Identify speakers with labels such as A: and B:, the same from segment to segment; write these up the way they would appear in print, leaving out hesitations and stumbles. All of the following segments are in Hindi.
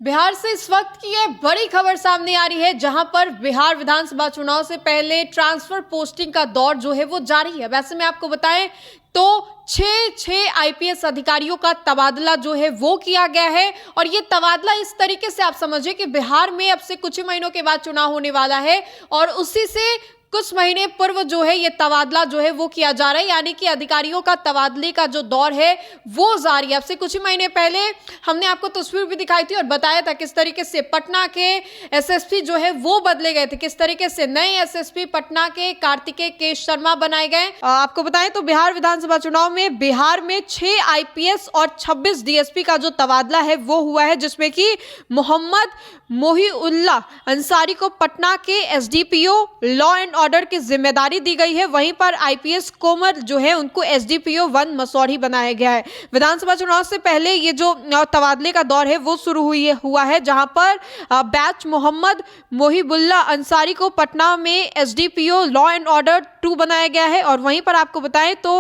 A: बिहार से इस वक्त की ये बड़ी खबर सामने आ रही है, जहां पर बिहार विधानसभा चुनाव से पहले ट्रांसफर पोस्टिंग का दौर जो है वो जारी है। वैसे में आपको बताएं तो छह आईपीएस अधिकारियों का तबादला जो है वो किया गया है। और ये तबादला इस तरीके से आप समझिए कि बिहार में अब से कुछ ही महीनों के बाद चुनाव होने वाला है और उसी से कुछ महीने पूर्व जो है ये तबादला जो है वो किया जा रहा है, यानी कि अधिकारियों का तबादले का जो दौर है वो जारी है। अब से कुछ ही महीने पहले हमने आपको तस्वीर भी दिखाई थी और बताया था किस तरीके से पटना के एसएसपी जो है वो बदले गए थे, किस तरीके से नए एसएसपी पटना के कार्तिकेय के शर्मा बनाए गए। आपको बताएं तो बिहार विधानसभा चुनाव में बिहार में 6 आईपीएस और 26 डीएसपी का जो तबादला है वो हुआ है, जिसमें कि मोहम्मद मोहिउल्लाह अंसारी को पटना के एसडीपीओ लॉ एंड ऑर्डर की जिम्मेदारी दी गई है। वहीं पर आईपीएस कोमर जो है उनको एसडीपीओ 1 मसौढ़ी बनाया गया है। विधानसभा चुनाव से पहले ये जो तबादले का दौर है वो शुरू हुआ है, जहां पर बैच मोहम्मद मोहिउल्लाह अंसारी को पटना में एसडीपीओ लॉ एंड ऑर्डर 2 बनाया गया है। और वहीं पर आपको बताएं तो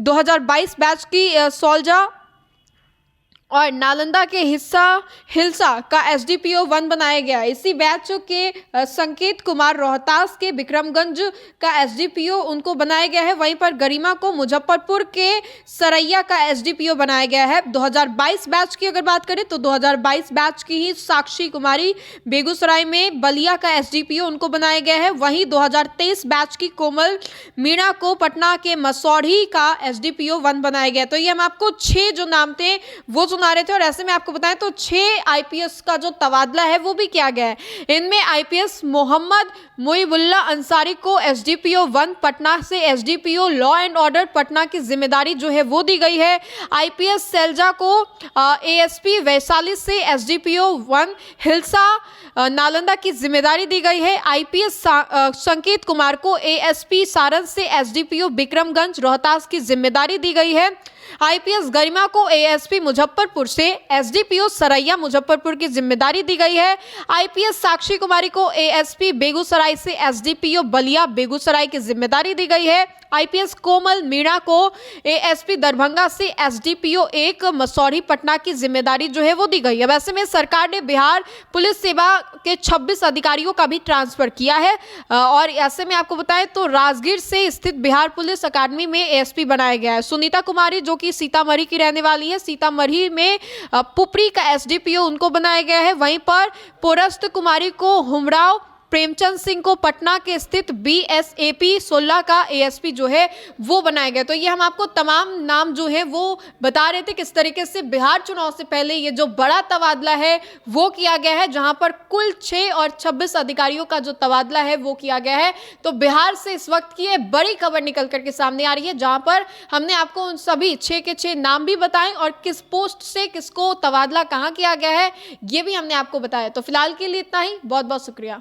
A: 2022 बैच की सौलजा और नालंदा के हिल्सा का एसडीपीओ 1 बनाया गया है। इसी बैच के संकेत कुमार रोहतास के विक्रमगंज का एसडीपीओ उनको बनाया गया है। वहीं पर गरिमा को मुजफ्फरपुर के सरैया का एसडीपीओ बनाया गया है। 2022 बैच की अगर बात करें तो 2022 बैच की ही साक्षी कुमारी बेगूसराय में बलिया का एसडीपीओ उनको बनाया गया है। वहीं 2023 बैच की कोमल मीणा को पटना के मसौढ़ी का एसडीपीओ 1 बनाया गया। तो ये हम आपको 6 जो नाम थे वो आ रहे थे और ऐसे में आपको बताएं तो 6 आईपीएस का जो तबादला है वो भी किया गया है। इनमें आईपीएस मोहम्मद मोहिउल्लाह अंसारी को एसडीपीओ 1 पटना से SDPO law and order Patna की जिम्मेदारी जो है वो दी गई है। आईपीएस सैलजा को एएसपी वैशाली से एसडीपीओ 1 हिल्सा नालंदा की जिम्मेदारी दी गई है। आईपीएस संकेत कुमार को एएसपी सारण से एसडीपीओ विक्रमगंज रोहतास की जिम्मेदारी दी गई है। आईपीएस गरिमा को एएसपी मुजफ्फरपुर से एसडीपीओ सरैया मुजफ्फरपुर की जिम्मेदारी दी गई है। आईपीएस साक्षी कुमारी को एएसपी बेगूसराय से एसडीपीओ बलिया बेगूसराय की जिम्मेदारी दी गई है। आईपीएस कोमल मीणा को एएसपी दरभंगा से एसडीपीओ 1 मसौढ़ी पटना की जिम्मेदारी जो है वो दी गई है। वैसे में सरकार ने बिहार पुलिस सेवा के 26 अधिकारियों का भी ट्रांसफर किया है। और ऐसे में आपको बताएं तो राजगीर से स्थित बिहार पुलिस अकादमी में एएसपी बनाया गया है। सुनीता कुमारी जो कि सीतामढ़ी की रहने वाली है, सीतामढ़ी में पुपरी का एसडीपीओ उनको बनाया गया है। वहीं पर पुरस्त कुमारी को हुमराव प्रेमचंद सिंह को पटना के स्थित बीएसएपी 16 का एएसपी जो है वो बनाया गया। तो ये हम आपको तमाम नाम जो है वो बता रहे थे किस तरीके से बिहार चुनाव से पहले ये जो बड़ा तबादला है वो किया गया है, जहां पर कुल 6 और 26 अधिकारियों का जो तबादला है वो किया गया है। तो बिहार से इस वक्त की ये बड़ी खबर निकल करके सामने आ रही है, जहां पर हमने आपको उन सभी 6 के 6 नाम भी बताएं और किस पोस्ट से किसको तबादला कहाँ किया गया है ये भी हमने आपको बताया। तो फिलहाल के लिए इतना ही, बहुत बहुत शुक्रिया।